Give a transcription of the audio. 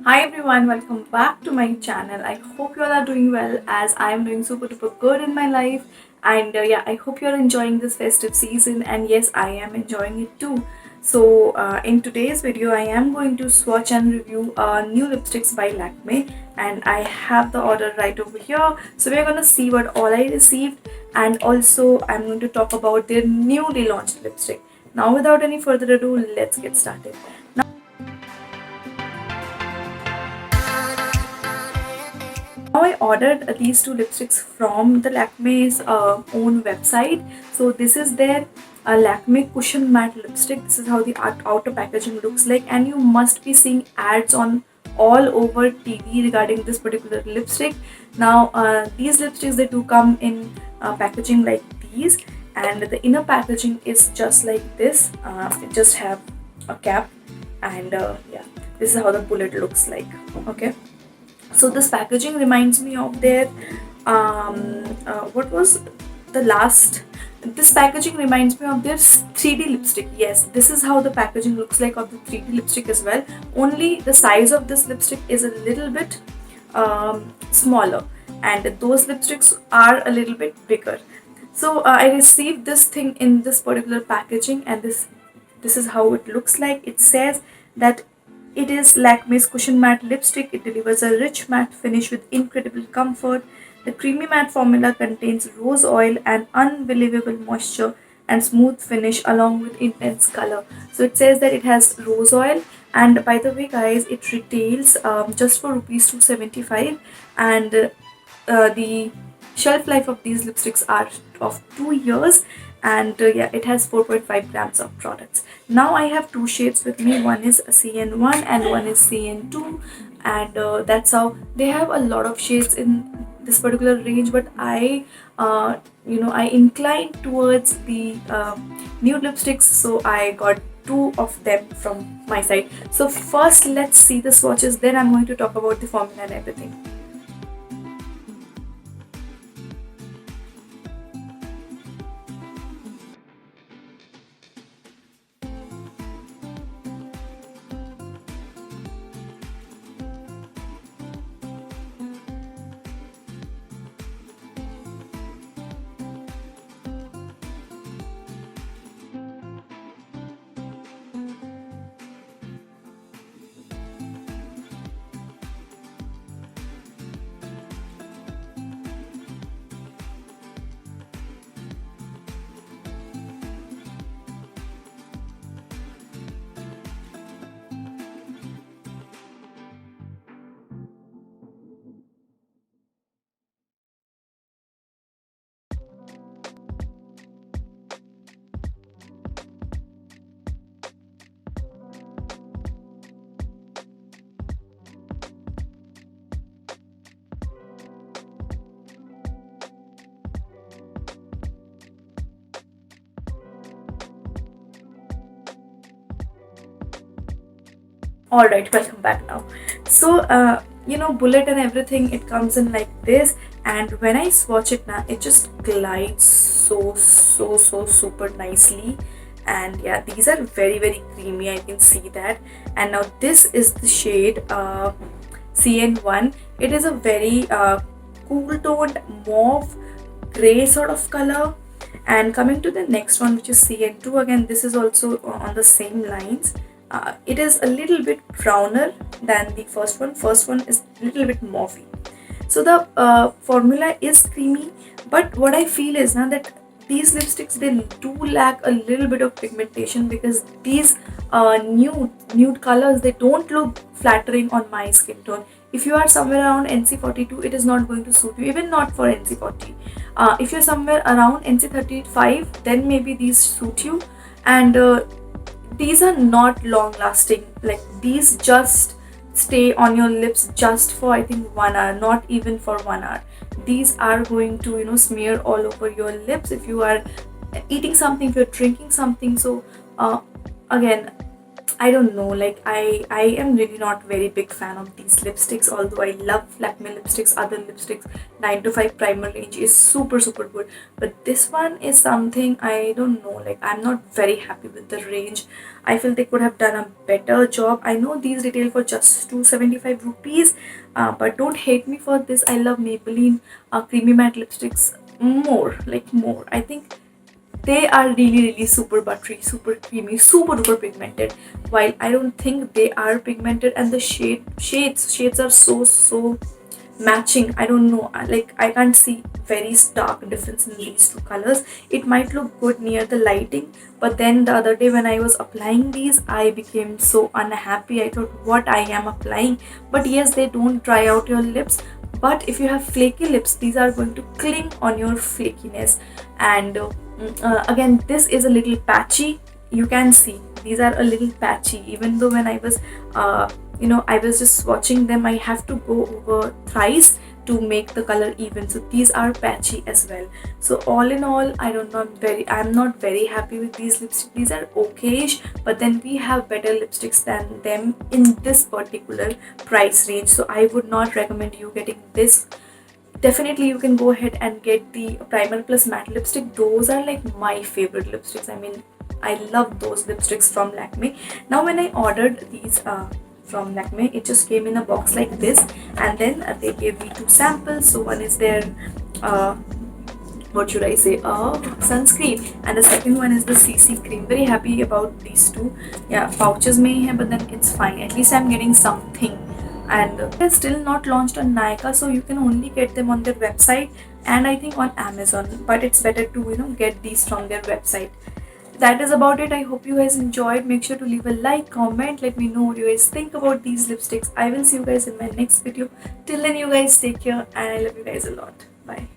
Hi everyone, welcome back to my channel. I hope you all are doing well as I am doing super duper good in my life. And yeah, I hope you're enjoying this festive season, and yes, I am enjoying it too. So in today's video, I am going to swatch and review new lipsticks by Lakme, and I have the order right over here. So we're gonna see what all I received, and also I'm going to talk about their newly launched lipstick. Now without any further ado, let's get started. Now I ordered these two lipsticks from the Lakme's own website. So this is their Lakme Cushion Matte lipstick. This is how the outer packaging looks like, and you must be seeing ads on all over TV regarding this particular lipstick. Now these lipsticks, they do come in packaging like these, and the inner packaging is just like this. It just have a cap, and yeah, this is how the bullet looks like. Okay, so this packaging reminds me of their what was the last this packaging reminds me of their 3D lipstick. Yes, this is how the packaging looks like of the 3D lipstick as well, only the size of this lipstick is a little bit smaller, and those lipsticks are a little bit bigger. So I received this thing in this particular packaging, and this is how it looks like. It says that it is Lakme's Cushion Matte lipstick. It delivers a rich matte finish with incredible comfort. The creamy matte formula contains rose oil and unbelievable moisture and smooth finish along with intense color. So it says that it has rose oil, and by the way guys, it retails just for rupees 275, and the shelf life of these lipsticks are of 2 years, and yeah, it has 4.5 grams of products. Now I have two shades with me. One is CN1 and one is CN2, and that's how they have a lot of shades in this particular range. But I incline towards the new lipsticks, so I got two of them from my side. So first, let's see the swatches. Then I'm going to talk about the formula and everything. All right, welcome back now. So bullet and everything, it comes in like this, and when I swatch it now, it just glides so super nicely. And yeah, these are very creamy, I can see that. And now this is the shade CN1. It is a very cool toned mauve gray sort of color. And coming to the next one, which is CN2, again this is also on the same lines. It is a little bit browner than the first one. First one is a little bit mauvey. So the formula is creamy, but what I feel is now that these lipsticks, they do lack a little bit of pigmentation, because these nude colors, they don't look flattering on my skin tone. If you are somewhere around NC42, it is not going to suit you, even not for NC40. If you're somewhere around NC35, then maybe these suit you. And these are not long lasting. Like, these just stay on your lips just for, I think, 1 hour, not even for 1 hour. These are going to smear all over your lips if you are eating something, if you're drinking something. So again, I don't know, like I am really not very big fan of these lipsticks, although I love Lakme lipsticks, other lipsticks. 9 to 5 primer range is super good, but this one is something I don't know, like I'm not very happy with the range. I feel they could have done a better job. I know these retail for just 275 rupees, but don't hate me for this. I love Maybelline creamy matte lipsticks more, like more. I think they are really super buttery, super creamy, super duper pigmented, while I don't think they are pigmented, and the shades are so matching. I don't know, like I can't see very stark difference in these two colors. It might look good near the lighting, but then the other day when I was applying these, I became so unhappy. I thought, what I am applying? But yes, they don't dry out your lips, but if you have flaky lips, these are going to cling on your flakiness. And again, this is a little patchy. You can see these are a little patchy, even though when I was I was just watching them, I have to go over thrice to make the color even. So these are patchy as well. So all in all, I don't know, I'm not very happy with these lipsticks. These are okayish, but then we have better lipsticks than them in this particular price range. So I would not recommend you getting this. Definitely you can go ahead and get the primer plus matte lipstick. Those are like my favorite lipsticks. I mean, I love those lipsticks from Lakme. Now when I ordered these from Lakme, it just came in a box like this, and then they gave me two samples. So one is their uh, what should I say, sunscreen, and the second one is the CC cream. Very happy about these two. Yeah, pouches may have, but then it's fine. At least I'm getting something. And they're still not launched on Nykaa, so you can only get them on their website and I think on Amazon. But it's better to get these from their website. That is about it. I hope you guys enjoyed. Make sure to leave a like, comment, let me know what you guys think about these lipsticks. I will see you guys in my next video. Till then, you guys take care, and I love you guys a lot. Bye.